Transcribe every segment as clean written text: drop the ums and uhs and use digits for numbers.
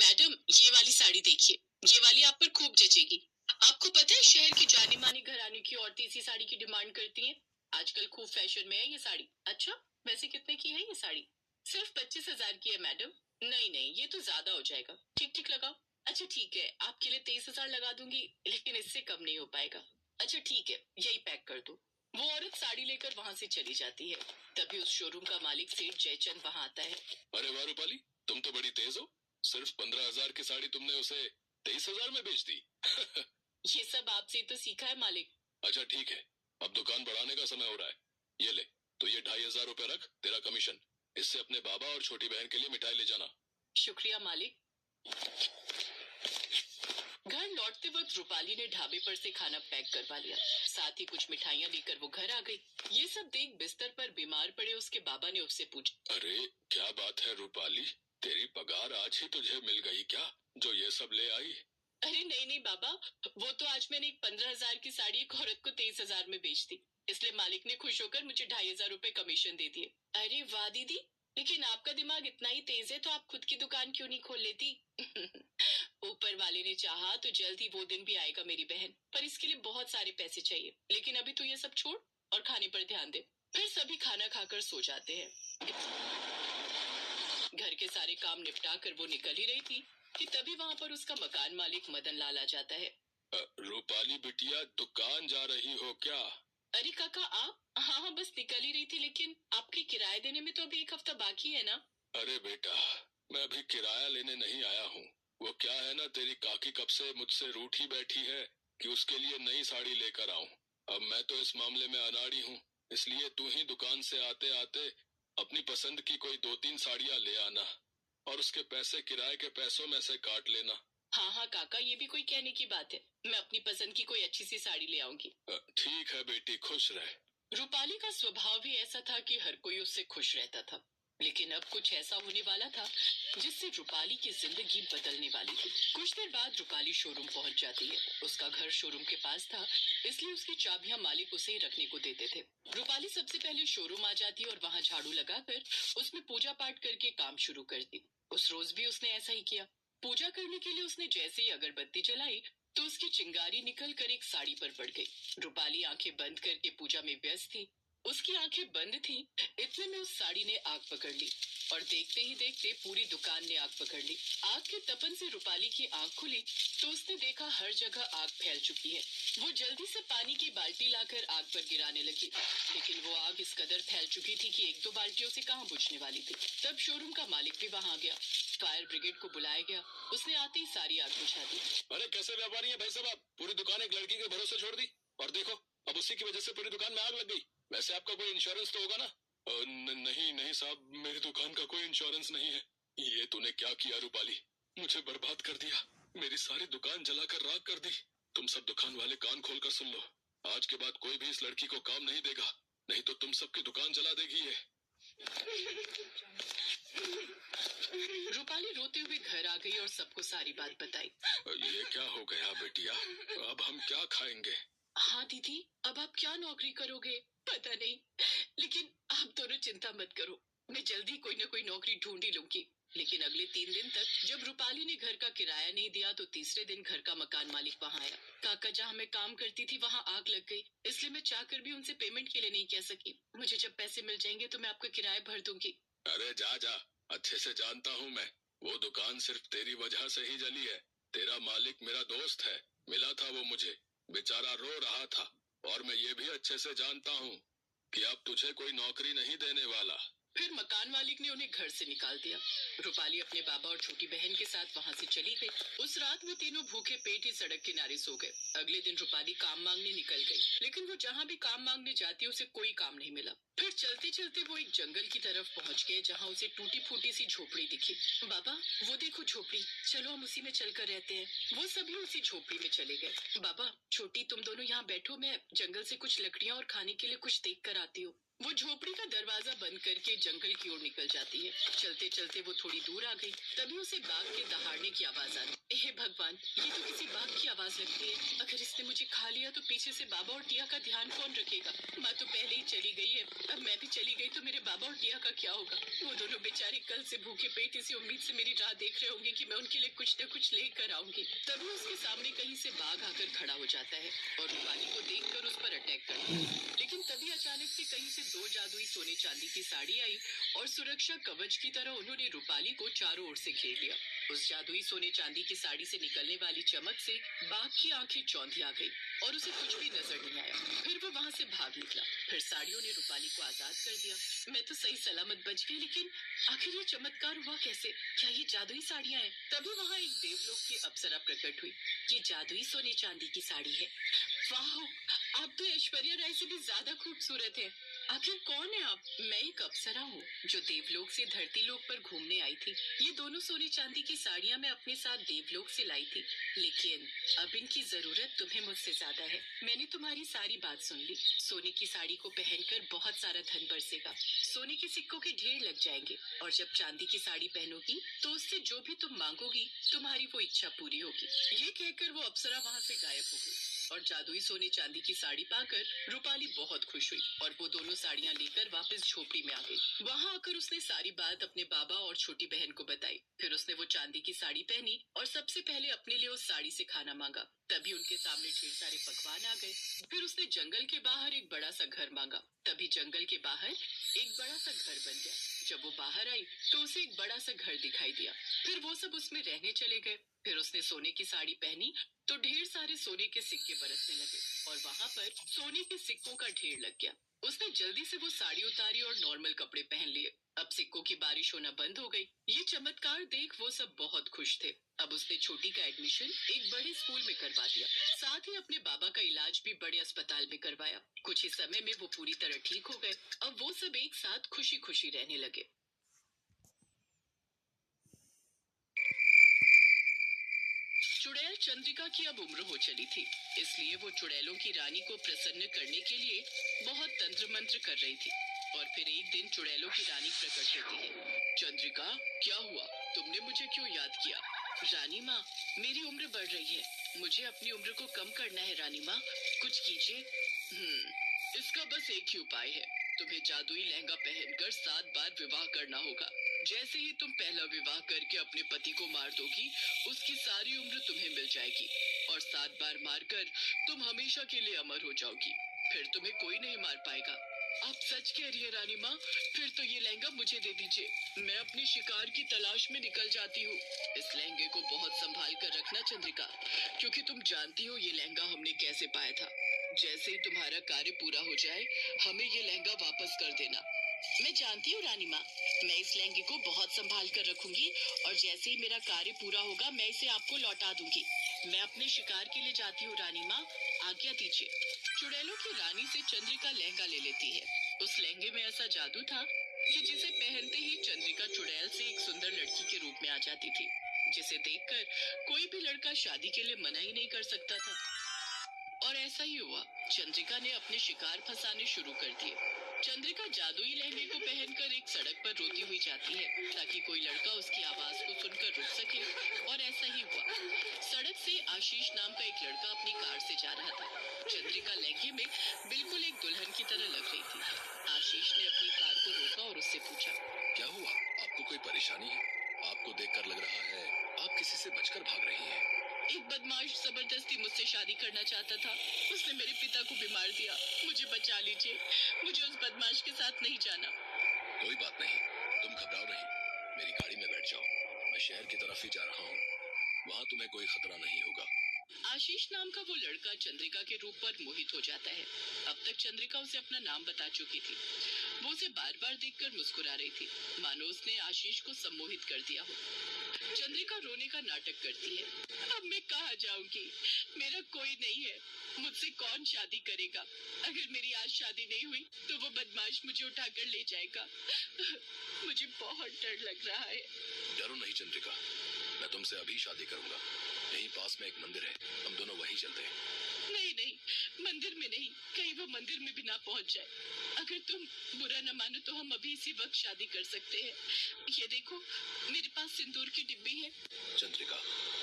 Madam, ये वाली साड़ी देखिए। ये वाली आप पर खूब जचेगी। आपको पता है शहर की जानी मानी घराने की औरतें इसी साड़ी की डिमांड करती हैं। आजकल खूब फैशन में है ये साड़ी। अच्छा, वैसे कितने की है ये साड़ी? सिर्फ 25,000 की है मैडम। नहीं नहीं, ये तो ज्यादा हो जाएगा। ठीक ठीक लगाओ। अच्छा ठीक है, आपके लिए 23,000 लगा दूंगी, लेकिन इससे कम नहीं हो पाएगा। अच्छा ठीक है, यही पैक कर दो। वो औरत साड़ी लेकर वहां से चली जाती है। तभी उस शोरूम का मालिक सेठ जयचंद वहां आता है। अरे वाह रूपाली, तुम तो बड़ी तेज हो। सिर्फ 15,000 की साड़ी तुमने उसे 23,000 में बेच दी। ये सब आपसे तो सीखा है मालिक। अच्छा ठीक है, अब दुकान बढ़ाने का समय हो रहा है। ये ले, तो ये 2,500 रुपए रख, तेरा कमीशन। इससे अपने बाबा और छोटी बहन के लिए मिठाई ले जाना। शुक्रिया मालिक। घर लौटते वक्त रूपाली ने ढाबे पर से खाना पैक करवा लिया। साथ ही कुछ मिठाइयाँ लेकर वो घर आ गई। ये सब देख बिस्तर पर बीमार पड़े उसके बाबा ने उससे पूछा, अरे क्या बात है रूपाली, तेरी पगार आज ही तुझे मिल गई क्या, जो ये सब ले आई? अरे नहीं नहीं बाबा, वो तो आज मैंने एक 15,000 की साड़ी एक औरत को 23,000 में बेच दी। इसलिए मालिक ने खुश होकर मुझे 2,500 रुपए कमीशन दे दिए। अरे वाह दीदी, लेकिन आपका दिमाग इतना ही तेज है तो आप खुद की दुकान क्यों नहीं खोल लेती? ऊपर वाले ने चाहा तो जल्द ही वो दिन भी आएगा मेरी बहन, पर इसके लिए बहुत सारे पैसे चाहिए। लेकिन अभी तो ये सब छोड़ और खाने पर ध्यान दे। फिर सभी खाना खाकर सो जाते हैं। घर के सारे काम निपटा कर वो निकल ही रही थी कि तभी वहाँ पर उसका मकान मालिक मदन लाल आ जाता है। रूपाली बिटिया, दुकान जा रही हो क्या? अरे काका आप? हाँ हाँ, बस निकल ही रही थी, लेकिन आपके किराया देने में तो अभी 1 हफ्ता बाकी है ना? अरे बेटा, मैं अभी किराया लेने नहीं आया हूँ। वो क्या है ना, तेरी काकी कब से मुझसे रूठी बैठी है कि उसके लिए नई साड़ी लेकर आऊं। अब मैं तो इस मामले में अनाड़ी हूँ, इसलिए तू ही दुकान से आते आते अपनी पसंद की कोई 2-3 साड़ियाँ ले आना और उसके पैसे किराए के पैसों में से काट लेना। हाँ हाँ काका, ये भी कोई कहने की बात है। मैं अपनी पसंद की कोई अच्छी सी साड़ी ले आऊंगी। ठीक है बेटी, खुश रह। रूपाली का स्वभाव भी ऐसा था कि हर कोई उससे खुश रहता था, लेकिन अब कुछ ऐसा होने वाला था जिससे रूपाली की जिंदगी बदलने वाली थी। कुछ देर बाद रूपाली शोरूम पहुंच जाती है। उसका घर शोरूम के पास था, इसलिए उसकी चाबियां मालिक उसे ही रखने को देते थे। रूपाली सबसे पहले शोरूम आ जाती और वहां झाड़ू लगाकर उसमें पूजा पाठ करके काम शुरू करती। उस रोज भी उसने ऐसा ही किया। पूजा करने के लिए उसने जैसे ही अगरबत्ती जलाई तो उसकी चिंगारी निकल कर एक साड़ी पर पड़ गई। रूपाली आंखें बंद करके पूजा में व्यस्त थी। उसकी आंखें बंद थीं, इतने में उस साड़ी ने आग पकड़ ली और देखते ही देखते पूरी दुकान ने आग पकड़ ली। आग के तपन से रूपाली की आंख खुली तो उसने देखा हर जगह आग फैल चुकी है। वो जल्दी से पानी की बाल्टी लाकर आग पर गिराने लगी, लेकिन वो आग इस कदर फैल चुकी थी कि 1-2 बाल्टियों से कहां बुझने वाली थी। तब शोरूम का मालिक भी वहां गया। फायर ब्रिगेड को बुलाया गया। उसने आते ही सारी आग बुझा दी। अरे कैसे व्यापारी हैं भाई साहब, पूरी दुकान एक लड़की के भरोसे छोड़ दी और देखो अब उसी की वजह से पूरी दुकान में आग लग गई। वैसे आपका कोई इंश्योरेंस तो होगा ना? नहीं नहीं साहब, मेरी दुकान का कोई इंश्योरेंस नहीं है। ये तूने क्या किया रूपाली, मुझे बर्बाद कर दिया, मेरी सारी दुकान जलाकर राख कर दी। तुम सब दुकान वाले कान खोलकर सुन लो, आज के बाद कोई भी इस लड़की को काम नहीं देगा, नहीं तो तुम सबकी दुकान जला देगी ये। रूपाली रोते हुए घर आ गई और सबको सारी बात बताई। ये क्या हो गया बेटिया, अब हम क्या खाएंगे? हाँ दीदी, अब आप क्या नौकरी करोगे पता नहीं, लेकिन आप दोनों चिंता मत करो, मैं जल्दी कोई ना कोई नौकरी ढूंढ ही लूंगी। लेकिन अगले 3 दिन तक जब रूपाली ने घर का किराया नहीं दिया तो तीसरे दिन घर का मकान मालिक वहां आया। काका, जहाँ मैं काम करती थी वहां आग लग गई, इसलिए मैं चाहकर भी उनसे पेमेंट के लिए नहीं कह सकी। मुझे जब पैसे मिल जाएंगे तो मैं आपका किराया भर दूंगी। अरे जा जा, अच्छे से जानता हूँ मैं, वो दुकान सिर्फ तेरी वजह से ही जली है। तेरा मालिक मेरा दोस्त है, मिला था वो मुझे, बेचारा रो रहा था। और मैं ये भी अच्छे से जानता हूँ कि अब तुझे कोई नौकरी नहीं देने वाला। फिर मकान मालिक ने उन्हें घर से निकाल दिया। रूपाली अपने बाबा और छोटी बहन के साथ वहां से चली गई। उस रात वो तीनों भूखे पेट ही सड़क किनारे सो गए। अगले दिन रूपाली काम मांगने निकल गई, लेकिन वो जहाँ भी काम मांगने जाती उसे कोई काम नहीं मिला। फिर चलते चलते वो एक जंगल की तरफ पहुंच गए, जहाँ उसे टूटी फूटी सी झोपड़ी दिखी। बाबा, वो देखो झोपड़ी, चलो हम उसी में चलकर रहते हैं। वो सभी उसी झोपड़ी में चले गए। बाबा, छोटी तुम दोनों यहाँ बैठो, मैं जंगल से कुछ लकड़ियाँ और खाने के लिए कुछ देख कर आती हूँ। वो झोपड़ी का दरवाजा बंद करके जंगल की ओर निकल जाती है। चलते चलते वो थोड़ी दूर आ गई, तभी उसे बाघ के दहाड़ने की आवाज आई। हे भगवान, ये तो किसी बाघ की आवाज लगती है। अगर इसने मुझे खा लिया तो पीछे से बाबा और टिया का ध्यान कौन रखेगा? माँ तो पहले ही चली गई है, अब मैं भी चली गई तो मेरे बाबा और टिया का क्या होगा? वो दोनों बेचारे कल से भूखे पेट इसी उम्मीद से मेरी राह देख रहे होंगे कि मैं उनके लिए कुछ न कुछ लेकर आऊंगी। तभी उसके सामने कहीं से बाघ आकर खड़ा हो जाता है और रूपाली को देखकर उस पर अटैक करता है। लेकिन तभी अचानक से कहीं से दो जादुई सोने चांदी की साड़ी आई और सुरक्षा कवच की तरह उन्होंने रूपाली को चारों ओर से घेर लिया। उस जादुई सोने चांदी की साड़ी से निकलने वाली चमक से बाघ की आंखें चौंधी आ गई और उसे कुछ भी नजर नहीं आया। फिर वो वहां से भाग निकला। फिर साड़ियों ने रूपाली को आजाद कर दिया। मैं तो सही सलामत बच गई, लेकिन आखिर ये चमत्कार हुआ कैसे? क्या ये जादुई साड़ियां हैं? तभी वहां एक देवलोक की अप्सरा प्रकट हुई। ये जादुई सोने चांदी की साड़ी है। वाह, आप तो ऐश्वर्या राय से भी ज्यादा खूबसूरत है। आखिर कौन है आप? मैं एक अप्सरा हूँ जो देवलोक से धरती लोक पर घूमने आई थी। ये दोनों सोने चांदी की साड़ियाँ मैं अपने साथ देवलोक से लाई थी, लेकिन अब इनकी जरूरत तुम्हें मुझसे ज्यादा है। मैंने तुम्हारी सारी बात सुन ली। सोने की साड़ी को पहनकर बहुत सारा धन बरसेगा, सोने के सिक्कों के ढेर लग जाएंगे, और जब चांदी की साड़ी पहनोगी तो उससे जो भी तुम मांगोगी तुम्हारी वो इच्छा पूरी होगी। ये कहकर वो अप्सरा वहाँ से गायब हो गई और जादुई सोने चांदी की साड़ी पाकर रूपाली बहुत खुश हुई और वो दोनों साड़ियां लेकर वापस झोपड़ी में आ गई। वहां आकर उसने सारी बात अपने बाबा और छोटी बहन को बताई। फिर उसने वो चांदी की साड़ी पहनी और सबसे पहले अपने लिए उस साड़ी से खाना मांगा। तभी उनके सामने ढेर सारे पकवान आ गए। फिर उसने जंगल के बाहर एक बड़ा सा घर मांगा। तभी जंगल के बाहर एक बड़ा सा घर बन गया। जब वो बाहर आई तो उसे एक बड़ा सा घर दिखाई दिया। फिर वो सब उसमें रहने चले गए। फिर उसने सोने की साड़ी पहनी तो ढेर सारे सोने के सिक्के बरसने लगे और वहां पर सोने के सिक्कों का ढेर लग गया। उसने जल्दी से वो साड़ी उतारी और नॉर्मल कपड़े पहन लिए। अब सिक्कों की बारिश होना बंद हो गई। ये चमत्कार देख वो सब बहुत खुश थे। अब उसने छोटी का एडमिशन एक बड़े स्कूल में करवा दिया। साथ ही अपने बाबा का इलाज भी बड़े अस्पताल में करवाया। कुछ ही समय में वो पूरी तरह ठीक हो गए। अब वो सब एक साथ खुशी खुशी रहने लगे। चुड़ैल चंद्रिका की अब उम्र हो चली थी, इसलिए वो चुड़ैलों की रानी को प्रसन्न करने के लिए बहुत तंत्र मंत्र कर रही थी। और फिर एक दिन चुड़ैलों की रानी प्रकट होती है। चंद्रिका, क्या हुआ? तुमने मुझे क्यों याद किया? रानी माँ, मेरी उम्र बढ़ रही है, मुझे अपनी उम्र को कम करना है। रानी माँ, कुछ कीजिए। इसका बस एक ही उपाय है। तुम्हें जादुई लहंगा पहनकर 7 बार विवाह करना होगा। जैसे ही तुम पहला विवाह करके अपने पति को मार दोगी, उसकी सारी उम्र तुम्हें मिल जाएगी और 7 बार मारकर तुम हमेशा के लिए अमर हो जाओगी। फिर तुम्हें कोई नहीं मार पाएगा। आप सच कह रही है रानी माँ? फिर तो ये लहंगा मुझे दे दीजिए। मैं अपनी शिकार की तलाश में निकल जाती हूँ। इस लहंगे को बहुत संभाल कर रखना चंद्रिका, क्योंकि तुम जानती हो ये लहंगा हमने कैसे पाया था। जैसे ही तुम्हारा कार्य पूरा हो जाए, हमें ये लहंगा वापस कर देना। मैं जानती हूँ रानी माँ, मैं इस लहंगे को बहुत संभाल कर रखूंगी और जैसे ही मेरा कार्य पूरा होगा मैं इसे आपको लौटा दूंगी। मैं अपने शिकार के लिए जाती हूँ रानी माँ, आज्ञा दीजिए। चुड़ैलों की रानी से चंद्रिका लहंगा ले लेती है। उस लहंगे में ऐसा जादू था कि जिसे पहनते ही चंद्रिका चुड़ैल से एक सुंदर लड़की के रूप में आ जाती थी, जिसे देखकर कोई भी लड़का शादी के लिए मना ही नहीं कर सकता था। और ऐसा ही हुआ। चंद्रिका ने अपने शिकार फंसाने शुरू कर दिए। चंद्रिका जादुई लहंगे को पहनकर एक सड़क पर रोती हुई जाती है ताकि कोई लड़का उसकी आवाज को सुनकर रुक सके, और ऐसा ही हुआ। सड़क से आशीष नाम का एक लड़का अपनी कार से जा रहा था। चंद्रिका लहंगे में बिल्कुल एक दुल्हन की तरह लग रही थी। आशीष ने अपनी कार को रोका और उससे पूछा, क्या हुआ? आपको कोई परेशानी है? आपको देखकर लग रहा है आप किसी से बचकर भाग रही हैं। एक बदमाश जबरदस्ती मुझसे शादी करना चाहता था। उसने मेरे पिता को भी मार दिया। मुझे बचा लीजिए, मुझे उस बदमाश के साथ नहीं जाना। कोई बात नहीं, तुम घबराओ नहीं। मेरी गाड़ी में बैठ जाओ, मैं शहर की तरफ ही जा रहा हूँ। वहाँ तुम्हें कोई खतरा नहीं होगा। आशीष नाम का वो लड़का चंद्रिका के रूप पर मोहित हो जाता है। अब तक चंद्रिका उसे अपना नाम बता चुकी थी। वो उसे बार बार देखकर मुस्कुरा रही थी, मानो उसने आशीष को सम्मोहित कर दिया हो। चंद्रिका रोने का नाटक करती है। अब मैं कहाँ जाऊंगी? मेरा कोई नहीं है, मुझसे कौन शादी करेगा? अगर मेरी आज शादी नहीं हुई तो वो बदमाश मुझे उठाकर ले जाएगा। मुझे बहुत डर लग रहा है। डरो नहीं चंद्रिका, मैं तुमसे अभी शादी करूंगा। यहीं पास में एक मंदिर है, हम दोनों वहीं चलते हैं। नहीं नहीं, मंदिर में नहीं, कहीं वो मंदिर में भी ना पहुंच जाए। अगर तुम बुरा न मानो तो हम अभी इसी वक्त शादी कर सकते हैं। ये देखो, मेरे पास सिंदूर की डिब्बी है। चंद्रिका,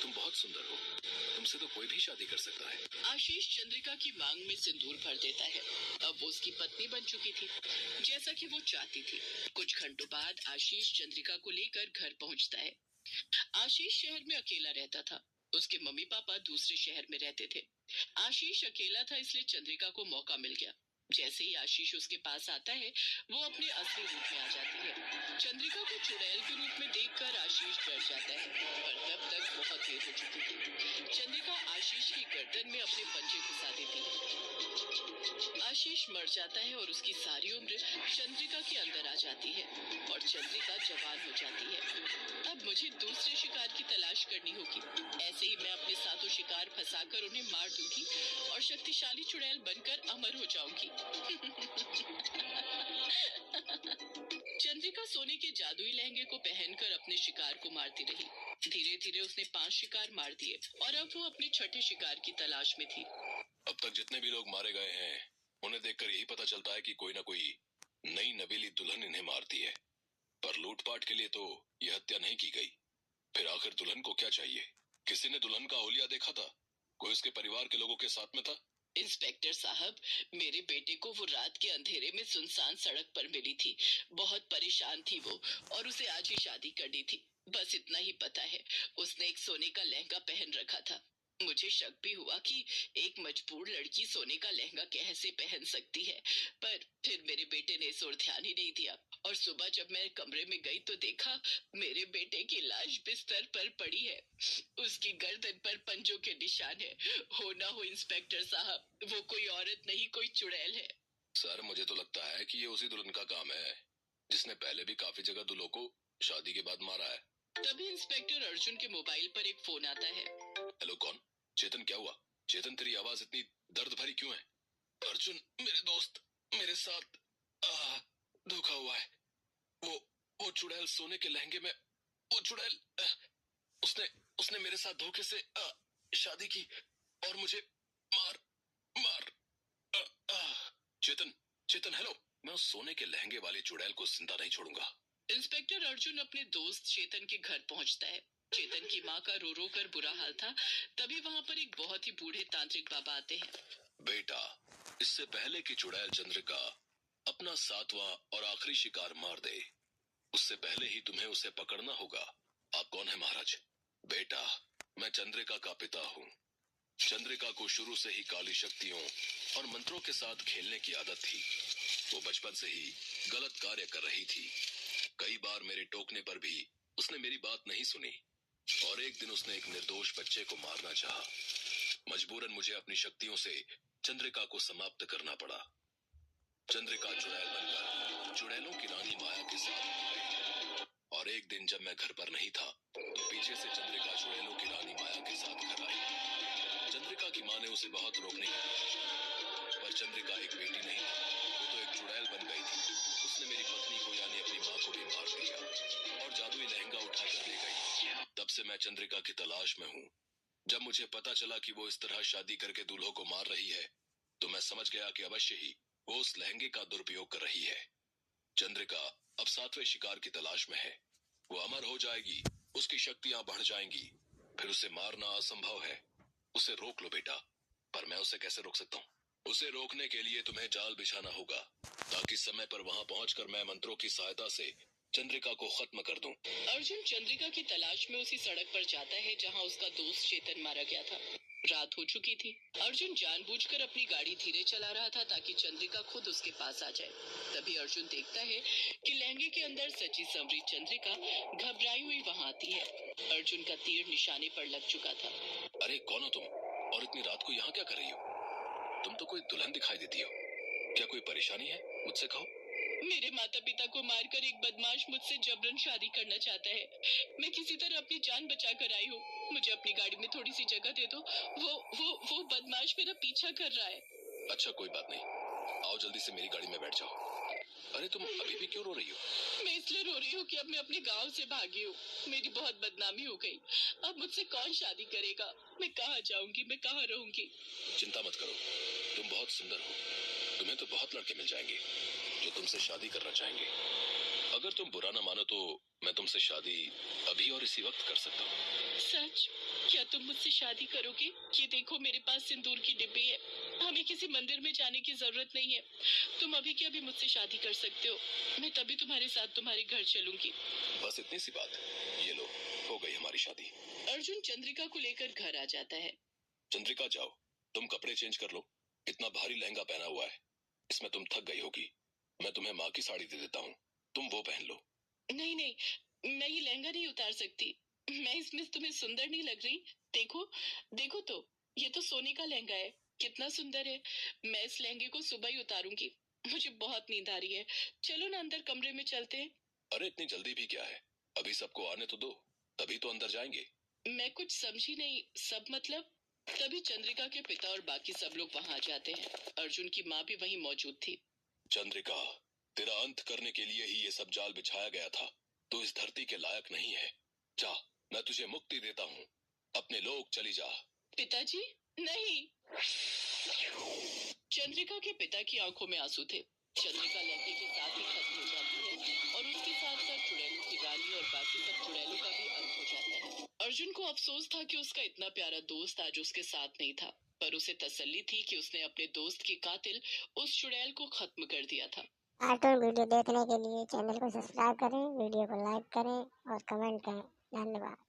तुम बहुत सुंदर हो, तुमसे तो कोई भी शादी कर सकता है। आशीष चंद्रिका की मांग में सिंदूर भर देता है। अब वो उसकी पत्नी बन चुकी थी, जैसा कि वो चाहती थी। कुछ घंटों बाद आशीष चंद्रिका को लेकर घर पहुंचता है। आशीष शहर में अकेला रहता था। उसके मम्मी पापा दूसरे शहर में रहते थे। आशीष अकेला था, इसलिए चंद्रिका को मौका मिल गया। जैसे ही आशीष उसके पास आता है, वो अपने असली रूप में आ जाती है। चंद्रिका को चुड़ैल के रूप में देखकर आशीष डर जाता है, पर तब तक बहुत देर हो चुकी थी। चंद्रिका आशीष की गर्दन में अपने पंजे घुसा देती है। आशीष मर जाता है और उसकी सारी उम्र चंद्रिका के अंदर आ जाती है और चंद्रिका जवान हो जाती है। अब मुझे दूसरे शिकार की तलाश करनी होगी। ऐसे ही मैं अपने साथों शिकार फंसाकर उन्हें मार दूंगी और शक्तिशाली चुड़ैल बनकर अमर हो जाऊंगी। चंद्रिका सोने के जादुई लहंगे को पहनकर अपने शिकार को मारती रही। धीरे धीरे उसने 5 शिकार मार दिए और अब वो अपने छठे शिकार की तलाश में थी। अब तक जितने भी लोग मारे गए हैं, उन्हें देखकर यही पता चलता है कि कोई ना कोई नई नवेली दुल्हन इन्हें मारती है, पर लूटपाट के लिए तो यह हत्या नहीं की गई। फिर आखिर दुल्हन को क्या चाहिए? किसी ने दुल्हन का हुलिया देखा था? कोई उसके परिवार के लोगों के साथ में था? इंस्पेक्टर साहब, मेरे बेटे को वो रात के अंधेरे में सुनसान सड़क पर मिली थी। बहुत परेशान थी वो और उसे आज ही शादी करनी थी। बस इतना ही पता है। उसने एक सोने का लहंगा पहन रखा था। मुझे शक भी हुआ कि एक मजबूर लड़की सोने का लहंगा कैसे पहन सकती है, पर फिर मेरे बेटे ने इस ओर ध्यान ही नहीं दिया और सुबह जब मैं कमरे में गई तो देखा मेरे बेटे की लाश बिस्तर पर पड़ी है। उसकी गर्दन पर पंजों के निशान है। हो ना हो इंस्पेक्टर साहब, वो कोई औरत नहीं, कोई चुड़ैल है। सर, मुझे तो लगता है कि ये उसी दुल्हन का काम है जिसने पहले भी काफी जगह दूल्हों को शादी के बाद मारा है। तभी इंस्पेक्टर अर्जुन के मोबाइल पर एक फोन आता है। हेलो, कौन? चेतन, क्या हुआ? चेतन, तेरी आवाज इतनी दर्द भरी क्यों है? अर्जुन, मेरे दोस्त, मेरे साथ धोखा हुआ है। वो चुड़ैल सोने के लहंगे में, वो चुड़ैल उसने उसने मेरे साथ धोखे से शादी की और मुझे मार मार चेतन, चेतन, हेलो। मैं उस सोने के लहंगे वाली चुड़ैल को जिंदा नहीं छोड़ूंगा। इंस्पेक्टर अर्जुन अपने दोस्त चेतन के घर पहुंचता है। चेतन की माँ का रो रो कर बुरा हाल था। तभी वहाँ पर एक बहुत ही बूढ़े तांत्रिक बाबा आते हैं। बेटा, इससे पहले कि चुड़ैल चंद्रिका अपना 7वां और आखिरी शिकार मार दे, उससे पहले ही तुम्हें उसे पकड़ना होगा। आप कौन है महाराज? बेटा, मैं चंद्रिका का पिता हूँ। चंद्रिका को शुरू से ही काली शक्तियों और मंत्रों के साथ खेलने की आदत थी। वो बचपन से ही गलत कार्य कर रही थी। कई बार मेरे टोकने पर भी उसने मेरी बात नहीं सुनी और एक दिन उसने एक निर्दोष बच्चे को मारना चाहा। मजबूरन मुझे अपनी शक्तियों से चंद्रिका को समाप्त करना पड़ा। चंद्रिका चुड़ैल बनकर चुड़ैलों की रानी माया के साथ मिल गई और एक दिन जब मैं घर पर नहीं था तो पीछे से चंद्रिका चुड़ैलों की रानी माया के साथ घर आई। चंद्रिका की माँ ने उसे बहुत रोकने की कोशिश की, पर चंद्रिका एक बेटी नहीं थी, वो तो एक चुड़ैल बन गई थी। उसने मेरी पत्नी को यानी अपनी माँ को भी मार दिया और जादुई लहंगा उठाकर ले गई। तब से मैं चंद्रिका की तलाश में हूँ। जब मुझे पता चला कि वो इस तरह शादी करके दूल्हों को मार रही है, तो मैं समझ गया कि अवश्य ही वो उस लहंगे का दुरुपयोग कर रही है। चंद्रिका अब 7वें शिकार की तलाश में है। वो अमर हो जाएगी, उसकी शक्तियां बढ़ जाएंगी, फिर उसे मारना असंभव है। उसे रोक लो बेटा। पर मैं उसे कैसे रोक सकता हूँ? उसे रोकने के लिए तुम्हें जाल बिछाना होगा, ताकि समय पर वहां पहुंचकर मैं मंत्रों की सहायता से चंद्रिका को खत्म कर दूं। अर्जुन चंद्रिका की तलाश में उसी सड़क पर जाता है जहां उसका दोस्त चेतन मारा गया था। रात हो चुकी थी। अर्जुन जानबूझकर अपनी गाड़ी धीरे चला रहा था ताकि चंद्रिका खुद उसके पास आ जाए। तभी अर्जुन देखता है कि लहंगे के अंदर सची संवरी चंद्रिका घबराई हुई वहां आती है। अर्जुन का तीर निशाने पर लग चुका था। अरे, कौन हो तुम और इतनी रात को यहाँ क्या कर रही हो? तुम तो कोई दुल्हन दिखाई देती हो। क्या कोई परेशानी है? मुझसे कहो। मेरे माता पिता को मारकर एक बदमाश मुझसे जबरन शादी करना चाहता है। मैं किसी तरह अपनी जान बचा कर आई हूँ। मुझे अपनी गाड़ी में थोड़ी सी जगह दे दो। वो बदमाश मेरा पीछा कर रहा है। अच्छा, कोई बात नहीं। आओ जल्दी से मेरी गाड़ी में बैठ जाओ। अरे तुम अभी भी क्यों रो रही हो? मैं इसलिए रो रही हूँ कि अब मैं अपने गांव से भागी हूँ। मेरी बहुत बदनामी हो गई। अब मुझसे कौन शादी करेगा? मैं कहाँ जाऊंगी, मैं कहाँ रहूंगी? चिंता मत करो, तुम बहुत सुंदर हो। तुम्हें तो बहुत लड़के मिल जाएंगे जो तुमसे शादी करना चाहेंगे। अगर तुम बुरा ना मानो तो मैं तुमसे शादी अभी और इसी वक्त कर सकता हूँ। सच? क्या तुम मुझसे शादी करोगे? ये देखो, मेरे पास सिंदूर की डिब्बी है। हमें किसी मंदिर में जाने की जरूरत नहीं है। तुम अभी के अभी मुझसे शादी कर सकते हो। मैं तभी तुम्हारे साथ तुम्हारे घर चलूंगी। बस इतनी सी बात, ये लो, हो गई हमारी शादी। अर्जुन चंद्रिका को लेकर घर आ जाता है। चंद्रिका जाओ, तुम कपड़े चेंज कर लो। इतना भारी लहंगा पहना हुआ है, इसमें तुम थक गई होगी। मैं तुम्हें माँ की साड़ी दे देता हूँ, तुम वो पहन लो। नहीं नहीं, मैं ये लहंगा नहीं उतार सकती। मैं इसमें तुम्हें सुंदर नहीं लग रही? देखो, देखो तो, ये तो सोने का लहंगा है। कितना सुंदर है। मैं इस लहंगे को सुबह ही उतारूंगी। मुझे बहुत नींद आ रही है। चलो ना, अंदर कमरे में चलते हैं। अरे इतनी जल्दी भी क्या है, अभी सबको आने तो दो, तभी तो अंदर जाएंगे। मैं कुछ समझी नहीं, सब मतलब? तभी चंद्रिका के पिता और बाकी सब लोग वहां जाते हैं। अर्जुन की माँ भी वहीं मौजूद थी। चंद्रिका, तेरा अंत करने के लिए ही ये सब जाल बिछाया गया था। तू इस धरती के लायक नहीं है। जा, मैं तुझे मुक्ति देता हूँ, अपने लोग चली जा। पिताजी, नहीं। चंद्रिका के पिता की आंखों में आंसू थे। चंद्रिका लहंगे के साथ ही खत्म हो जाती है और उसके साथ साथ चुड़ैलों की रानी और बाकी सब चुड़ैलों का भी अंत हो जाता है। अर्जुन को अफसोस था कि उसका इतना प्यारा दोस्त आज उसके साथ नहीं था, पर उसे तसल्ली थी कि उसने अपने दोस्त की कातिल उस चुड़ैल को खत्म कर दिया था। कार्टून वीडियो देखने के लिए चैनल को सब्सक्राइब करें, वीडियो को लाइक करें और कमेंट करें। धन्यवाद।